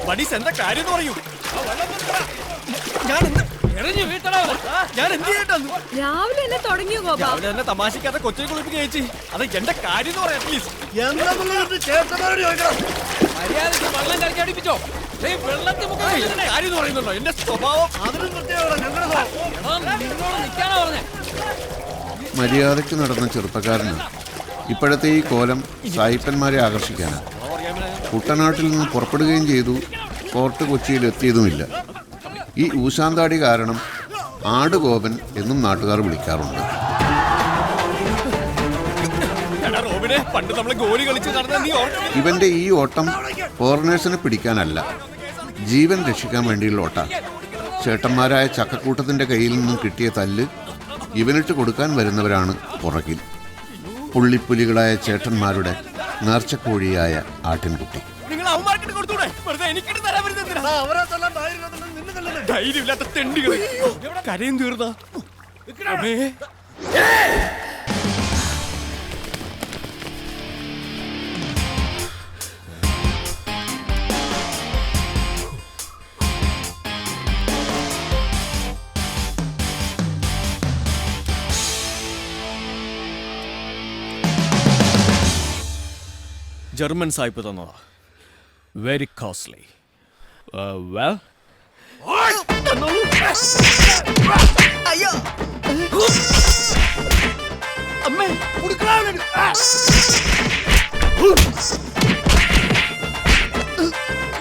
Buddies എന്താ കാര്യം പറയൂ. ഞാൻ എന്ത് ചെയ്യട്ടെന്ന് രാവിലെ തന്നെ തുടങ്ങിയോ ഗോപ? രാവിലെ തന്നെ തമാശക്കാതെ കൊച്ചിനെ കുളിപ്പിക്കുക ചേച്ചി. അത് എന്റെ കാര്യം എന്ന് പറയാം. പ്ലീസ് വെള്ളം കലക്കി അടിപ്പിച്ചോ. കാര്യം പറയുന്നുണ്ടോ? എന്റെ സ്വഭാവം നിൽക്കാനാ പറഞ്ഞേ. മര്യാദയ്ക്ക് നടന്ന ചെറുപ്പക്കാരന് ഇപ്പോഴത്തെ ഈ കോലം സായിപ്പന്മാരെ ആകർഷിക്കാനാണ്. കുട്ടനാട്ടിൽ നിന്ന് പുറപ്പെടുകയും ചെയ്തു, ഫോർട്ട് കൊച്ചിയിൽ എത്തിയതുമില്ല. ഈ ഊശാന്താടി കാരണം ആടുഗോപൻ എന്നും നാട്ടുകാർ വിളിക്കാറുണ്ട്. ഇവന്റെ ഈ ഓട്ടം ഫോറിനേഴ്സിനെ പിടിക്കാനല്ല, ജീവൻ രക്ഷിക്കാൻ വേണ്ടിയുള്ള ഓട്ട. ചേട്ടന്മാരായ ചക്കക്കൂട്ടത്തിന്റെ കയ്യിൽ നിന്നും കിട്ടിയ തല്ല് ഇവനിട്ട് കൊടുക്കാൻ വരുന്നവരാണ് പുറകിൽ. പുള്ളിപ്പുലികളായ ചേട്ടന്മാരുടെ നേർച്ചക്കോഴിയായ ആട്ടിൻകുട്ടി. കരയും തീർന്ന ജർമ്മൻ സായിപ്പ് തന്നതാ. Very costly. വെൽ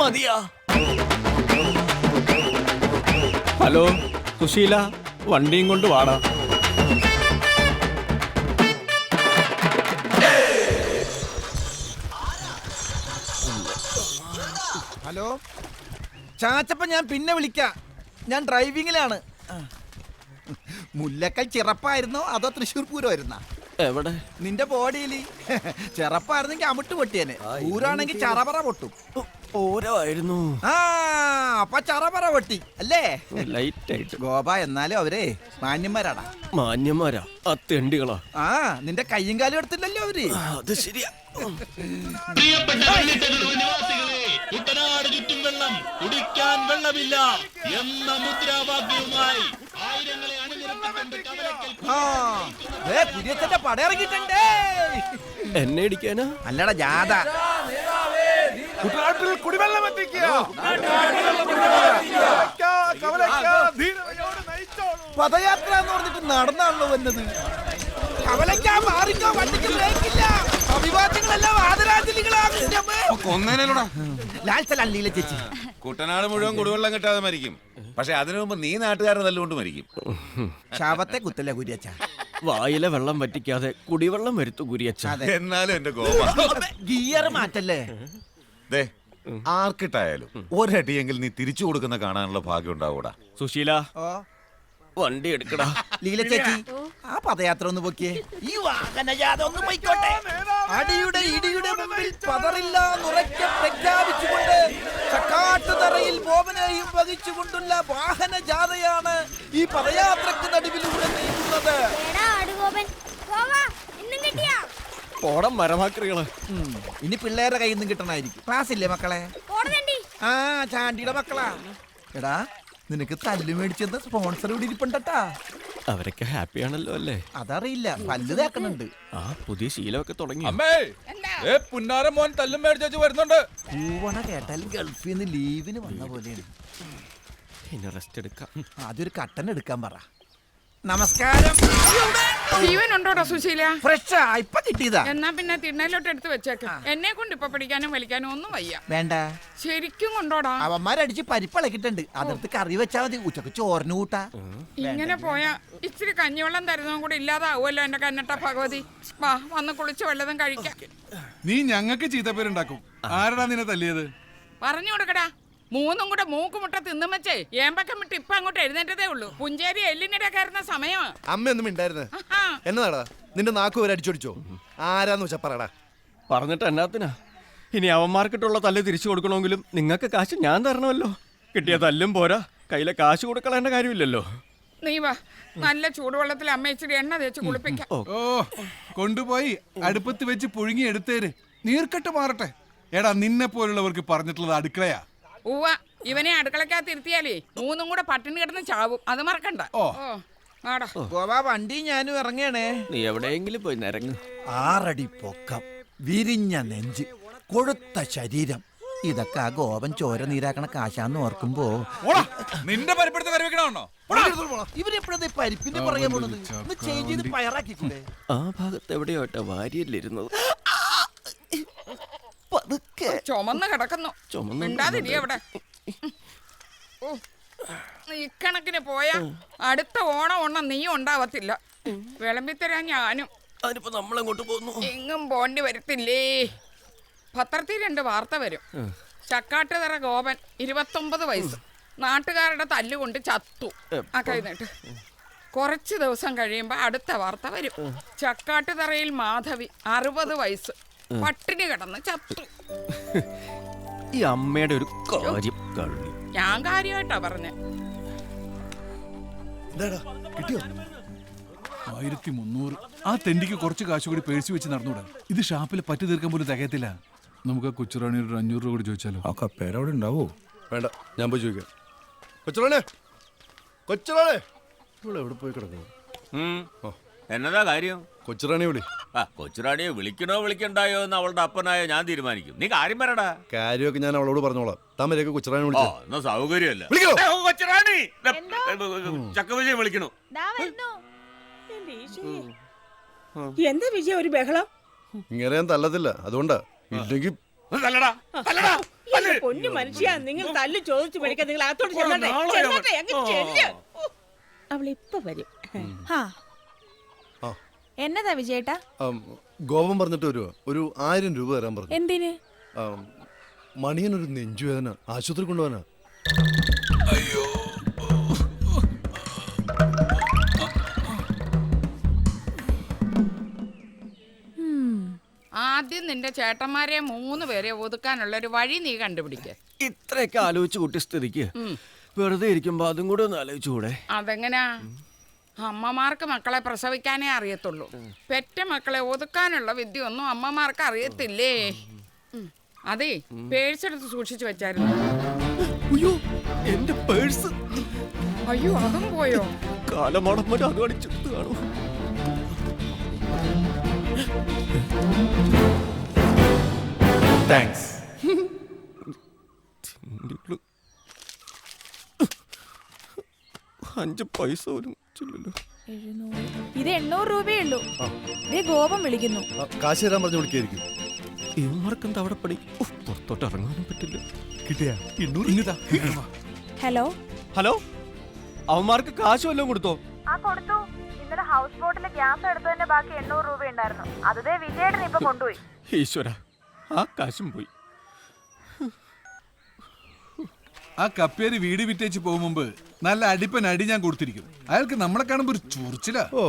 മതിയാ. ഹലോ സുശീല, വണ്ടിയും കൊണ്ട് വാടാ. ഹലോ ചാച്ചപ്പ, ഞാൻ പിന്നെ വിളിക്കാം. ഞാൻ ഡ്രൈവിങ്ങിലാണ്. മുല്ലക്കൽ ചിറപ്പായിരുന്നോ അതോ തൃശ്ശൂർ പൂരമായിരുന്നോ? എവിടെ? നിന്റെ ബോഡിയിൽ ചിറപ്പായിരുന്നെങ്കിൽ അമിട്ട് പൊട്ടിയനെ, പൂരാണെങ്കിൽ ചറപറ പൊട്ടും. ഓരോ ആ അപ്പൊ ചറപറ പൊട്ടി അല്ലേ? ലൈറ്റ് ആയിട്ട്. ഗോപ, എന്നാലും അവരെ മാന്യന്മാരാടാ. മാന്യന്മാരാ? ആ തെണ്ടികളാ. ആ നിന്റെ കയ്യും കാലും എടുത്തില്ലല്ലോ അവര്. അത് ശരിയാ. കുട്ടനാട് ചുറ്റും വെള്ളം, കുടിക്കാൻ വെള്ളമില്ല എന്ന മുദ്രാവാക്യവുമായി ആയിരങ്ങളെ അണിനിരത്തിക്കൊണ്ട് പുതിയച്ഛന്റെ പടയിറങ്ങിട്ടുണ്ടേ. എന്നെ ഇടിക്കാനാ? അല്ലടാ ജാഥ. കുട്ടനാട്ടിൽ കുടിവെള്ളം എത്തിക്കുക. പദയാത്ര എന്ന് പറഞ്ഞിട്ട് നടന്നാണല്ലോ വന്നത്. കവലയ്ക്കാൻ മാറിക്കോ, വണ്ടിക്ക് ബ്രേക്കില്ല. അഭിവാദ്യങ്ങളെല്ലാം ആദരാഞ്ജലികളാണ്. ലാൽസലല്ലീല ചേച്ചി. കുട്ടനാട് മുഴുവൻ കുടിവെള്ളം കിട്ടാതെ മരിക്കും. പക്ഷെ അതിനു മുമ്പ് നീ നാട്ടുകാരെ നല്ലുകൊണ്ട് മരിക്കും. ശാപത്തെ കുത്തല്ല കുര്യച്ച. വായിലെ വെള്ളം വറ്റിക്കാതെ കുടിവെള്ളം വരുത്തു കുര്യച്ച. എന്നാലും എന്റെ ഗോപ ഗിയർ മാറ്റല്ലേ. ദേ, ആർക്കിട്ടായാലും ഒരടിയെങ്കിൽ നീ തിരിച്ചു കൊടുക്കുന്ന കാണാനുള്ള ഭാഗ്യം ഉണ്ടാവൂടാ. സുശീല, വണ്ടി എടുക്കടാ. ലീല ചേച്ചി, ആ പദയാത്ര ഒന്ന് പൊക്കിയേ. ഈ വാഹനജാഥ ഒന്ന് പോയിക്കോട്ടെ. അടിയുടെ ഇടിയുടെ മുമ്പിൽ പതറില്ലാന്നുറക്കെ പ്രഖ്യാപിച്ചുകൊണ്ട് ചക്കാട്ടുതറയിൽ ബോബനെയും വഹിച്ചുകൊണ്ടുള്ള വാഹനജാഥയാണ് ഈ പദയാത്രക്ക് നടുവിലൂടെ നീങ്ങുന്നത്. പോടം മരമാക്രികള്. ഇനി പിള്ളേരുടെ കയ്യിൽ നിന്നും കിട്ടണായിരിക്കും. ക്ലാസ് ഇല്ലേ മക്കളെ? ആ ചാണ്ടിയുടെ മക്കളാ. എടാ, നിനക്ക് തല്ല് മേടിച്ചെന്ന സ്പോൺസർ ഇവിടെ ഇരിപ്പുണ്ടട്ടാ. അവരൊക്കെ ഹാപ്പി ആണല്ലോ അല്ലേ? അതറിയില്ല, പല്ല് തേക്കണുണ്ട്. ആ പുതിയ ശീലമൊക്കെ തുടങ്ങി. പുന്നാരം മോൻ തല്ലും മേടിച്ചു വരുന്നുണ്ട്. പൂവണ കേട്ടാൽ ഗൾഫിൽ നിന്ന് ലീവിന് വന്ന പോലെയാണ്. ഇനി റെസ്റ്റ് എടുക്കാം. അതൊരു കട്ടൻ എടുക്കാൻ പറ. നമസ്കാരം. ജീവനുണ്ടോടാ സുശീല? ഫ്രഷാ, ഇപ്പൊ കിട്ടിയതാ. എന്നാ പിന്നെ തിണ്ണയിലോട്ട് എടുത്ത് വെച്ചേക്കാം. എന്നെ കൊണ്ട് ഇപ്പൊ പിടിക്കാനും വലിക്കാനും ഒന്നും വയ്യ. വേണ്ട, ശരിക്കും കൊണ്ടോടാ. അവന്മാരടിച്ച് പരിപ്പിളക്കിട്ടുണ്ട്. അതിർത്ത് കറി വെച്ചാ മതി. ഉച്ചക്ക് ചോറിന് കൂട്ടാ. ഇങ്ങനെ പോയാ ഇച്ചിരി കഞ്ഞിവെള്ളം തരുന്നതും കൂടെ ഇല്ലാതാവുമല്ലോ എന്റെ കന്നട്ട ഭഗവതി. വാ, വന്ന് കുളിച്ച് വല്ലതും കഴിക്കാം. നീ ഞങ്ങൾക്ക് ചീത്തപ്പേരുണ്ടാക്കും. ആരടാ നിന്നെ തല്ലിയത്? പറഞ്ഞു കൊടുക്കടാ. മൂന്നും കൂടെ മൂക്കുമുട്ട തിന്നും വെച്ചേ ഏമ്പക്കം വിട്ട് ഇപ്പൊ അങ്ങോട്ട് എഴുന്നേറ്റതേ ഉള്ളൂ. പുഞ്ചേരി എല്ലിനിടെ കയറുന്ന സമയമാ. അമ്മയൊന്നും ഉണ്ടായിരുന്നു. എന്നതാടാ നിന്റെ നാക്ക് വരെ അടിച്ചോടിച്ചോ? ആരാന്ന് വെച്ചാ പറയടാ. പറഞ്ഞിട്ട് എന്നാത്തിനാ? ഇനി അവന്മാർക്കിട്ടുള്ള തല്ല് തിരിച്ചു കൊടുക്കണമെങ്കിലും നിങ്ങൾക്ക് കാശ് ഞാൻ തരണമല്ലോ. കിട്ടിയ തല്ലും പോരാ, കയ്യിലെ കാശ് കൊടുക്കളേണ്ട കാര്യമില്ലല്ലോ. നീ വാ, നല്ല ചൂടുവെള്ളത്തിൽ അമ്മ ഇച്ചിരി എണ്ണ തേച്ച് കുളിപ്പിക്കാം. ഓ, കൊണ്ടുപോയി അടുപ്പത്ത് വെച്ച് പുഴുങ്ങി എടുത്തേര്. നീർക്കെട്ട് മാറട്ടെ. എടാ, നിന്നെ പോലുള്ളവർക്ക് പറഞ്ഞിട്ടുള്ളത് അടുക്കളയാ. ഉവ്വ ഇവനെ അടുക്കളക്കകത്ത് ഇരുത്തിയാലേ മൂന്നും കൂടെ പട്ടിണി കിടന്ന് ചാവും അത് മറക്കണ്ട. ഓ ആടാ ഗോപ വണ്ടി ഞാനും ഇറങ്ങണേ. നീ എവിടെയെങ്കിലും പോയി നിരങ്ങ്. 6 അടി പൊക്കം, വിരിഞ്ഞ നെഞ്ച്, കൊഴുത്ത ശരീരം, ഇതൊക്കെ ആ ഗോപൻ ചോര നീരാക്കണ കാശാന്ന് ഓർക്കുമ്പോ നിന്റെ പരിപ്പെടുത്ത് കറി വെക്കണോ? ഇവരെപ്പോഴത്തെ പരിപ്പിന്റെ പറയാൻ പോണത്? ഒന്ന് ചേഞ്ച് ചെയ്ത് പയറാക്കിക്കൂടെ? ആ ഭാഗത്ത് എവിടെയോട്ടെ വാരിയല്ലിരുന്നത്. ചുമന്ന് കിടക്കുന്നു. ചുമന്ന് മിണ്ടാതിരി അവിടെ. ഓ, ഇക്കണക്കിന് പോയാ അടുത്ത ഓണം നീ ഉണ്ടാവത്തില്ല. വിളമ്പിത്തരാൻ ഞാനും. അതിനിപ്പോ നമ്മളെങ്ങോട്ട് പോകുന്നു? എങ്ങും പോണ്ടി വരത്തില്ലേ. പത്രത്തിൽ 2 വാർത്ത വരും. ചക്കാട്ടുതറ ഗോപൻ 29 വയസ്സ് നാട്ടുകാരുടെ തല്ലുകൊണ്ട് ചത്തു. ആ കഴിഞ്ഞിട്ട് കുറച്ച് ദിവസം കഴിയുമ്പോ അടുത്ത വാർത്ത വരും. ചക്കാട്ടുതറയിൽ മാധവി 60 വയസ്സ് പട്ടിണി കിടന്ന് ചത്തു. ഈ അമ്മയുടെ ഒരു കാര്യം കഴിഞ്ഞു. ഞാൻ കാര്യമായിട്ടാ പറഞ്ഞേ. കിട്ടിയോ? 1300. ആ തെണ്ടിക്ക് കുറച്ച് കാശ് കൂടി പേഴ്സ് വെച്ച് നടന്നൂടാ. ഇത് ഷാപ്പിൽ പറ്റി തീർക്കാൻ പോലും തികയത്തില്ല. നമുക്ക് ആ കൊച്ചുറാണി ഒരു 500 രൂപ കൂടി ചോദിച്ചാലോ? ആ കപ്പേരവിടെ ഉണ്ടാവോ? വേണ്ട, ഞാൻ പോയി ചോദിക്കാം. കൊച്ചുറാണേ, കൊച്ചുറാണേ, ഇവിടെ എവിടെ പോയി കിടക്കുന്നു? എന്നതാ കാര്യം? കൊച്ചുറാണി വിളി. കൊച്ചുറാണിയെ വിളിക്കണോ വിളിക്കണ്ടായോ എന്ന് അവളുടെ അപ്പനായ ഞാൻ തീരുമാനിക്കും. നീ കാര്യം പറയടാ. കാര്യമൊക്കെ ഞാൻ അവളോട് പറഞ്ഞോളാം. താമരയൊക്കെ കൊച്ചുറാണി വിളിച്ചോ? എന്നാ സൗകര്യമല്ല. വിളിക്കോ? കൊച്ചുറാണി ചക്കവിജയം വിളിക്കണു. എന്താ വിജയ ഒരു ബഹളം? ഇങ്ങനെ ഞാൻ തല്ലത്തില്ല, അതുകൊണ്ടാ. ഇല്ലെങ്കിൽ പൊന്നു മനുഷ്യ, നിങ്ങൾ തല്ല് ചോദിച്ചു മേടിക്കാൻ നിങ്ങൾ അകത്തോട്ട് ചെല്ലട്ടെ. അവളിപ്പൊ വരും. എന്നതാ വിജയേട്ടാ? ഗോപം പറഞ്ഞിട്ട് വരുവോ? ഒരു 1000 രൂപ തരാൻ പറഞ്ഞു. എന്തിന്? മണിയനൊരു നെഞ്ചുവേദന, ആശുപത്രി കൊണ്ടുപോകാനാ. ആദ്യം നിന്റെ ചേട്ടന്മാരെ 3 പേരെ ഒതുക്കാനുള്ള ഒരു വഴി നീ കണ്ടുപിടിക്ക. ഇത്രയൊക്കെ ആലോചിച്ച് കൂട്ടിയ സ്ഥിതിക്ക് വെറുതെ ഇരിക്കുമ്പോ അതും കൂടെ ഒന്ന് ആലോചിച്ചുകൂടെ? അതെങ്ങനാ? അമ്മമാർക്ക് മക്കളെ പ്രസവിക്കാനേ അറിയത്തുള്ളൂ. പെറ്റ മക്കളെ ഒതുക്കാനുള്ള വിദ്യ ഒന്നും അമ്മമാർക്ക് അറിയത്തില്ലേ. അതെ, പേഴ്സ് എടുത്ത് സൂക്ഷിച്ചു വെച്ചായിരുന്നു. അയ്യോ, എന്റെ പേഴ്സ്! അയ്യോ, അതും പോയോ? കാലമാടം വരെ അത് അടിച്ചെടുത്ത് കാണും. താങ്ക്സ്. 5 പൈസ പോലും ചില്ലല്ലോ. ഇത് 800 രൂപയേ ഉള്ളൂ. ഗോപം വിളിക്കുന്നു. കാശ് തരാൻ പറഞ്ഞു വിളിക്കായിരിക്കും. ഇവന്മാർക്കെന്താ അവിടെ പടി? പുറത്തോട്ട് ഇറങ്ങാനും പറ്റില്ല. കിട്ടിയാ? ഹലോ ഹലോ, അവന്മാർക്ക് കാശ് വല്ലതും കൊടുത്തോ? കൊടുത്തു. ഇന്നലെ ഹൗസ് ബോട്ടിലെ ഗ്യാസ് എടുത്തതിന്റെ ബാക്കി 800 രൂപ ഉണ്ടായിരുന്നു. അതേ വിജയേട്ടൻ ഇപ്പൊ കൊണ്ടുപോയി. ഈശ്വര, ആ കാശും പോയി. ആ കപ്പേര് വീട് വിറ്റേച്ച് പോകും മുമ്പ് നല്ല അടിപ്പൻ അടി ഞാൻ കൊടുത്തിരിക്കും. അയാൾക്ക് നമ്മളെ കാണുമ്പോ ഒരു ചൊറിച്ചില്ല. ഓ,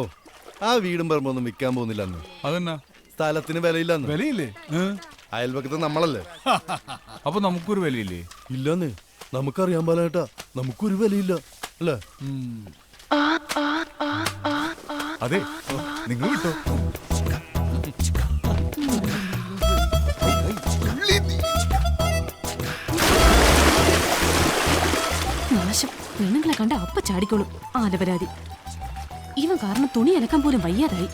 ആ വീടും പറമ്പൊന്നും വിൽക്കാൻ പോകുന്നില്ല. അതെന്നാ? സ്ഥലത്തിന് വിലയില്ലെന്ന്. വിലയില്ലേ? അയൽപക്കത്ത് നമ്മളല്ലേ? അപ്പൊ നമുക്കൊരു വിലയില്ലേ? ഇല്ലെന്ന് നമുക്കറിയാൻ പാലേട്ടാ. നമുക്കൊരു വിലയില്ല അല്ലേ? അതെ, നിങ്ങൾ കിട്ടോ? നാശം. പെണ്ണുങ്ങളെ കണ്ട അപ്പ ചാടിക്കോളും. ആലപരാതി. ഇവൻ കാരണം തുണി അലക്കാൻ പോലും വയ്യാതായി.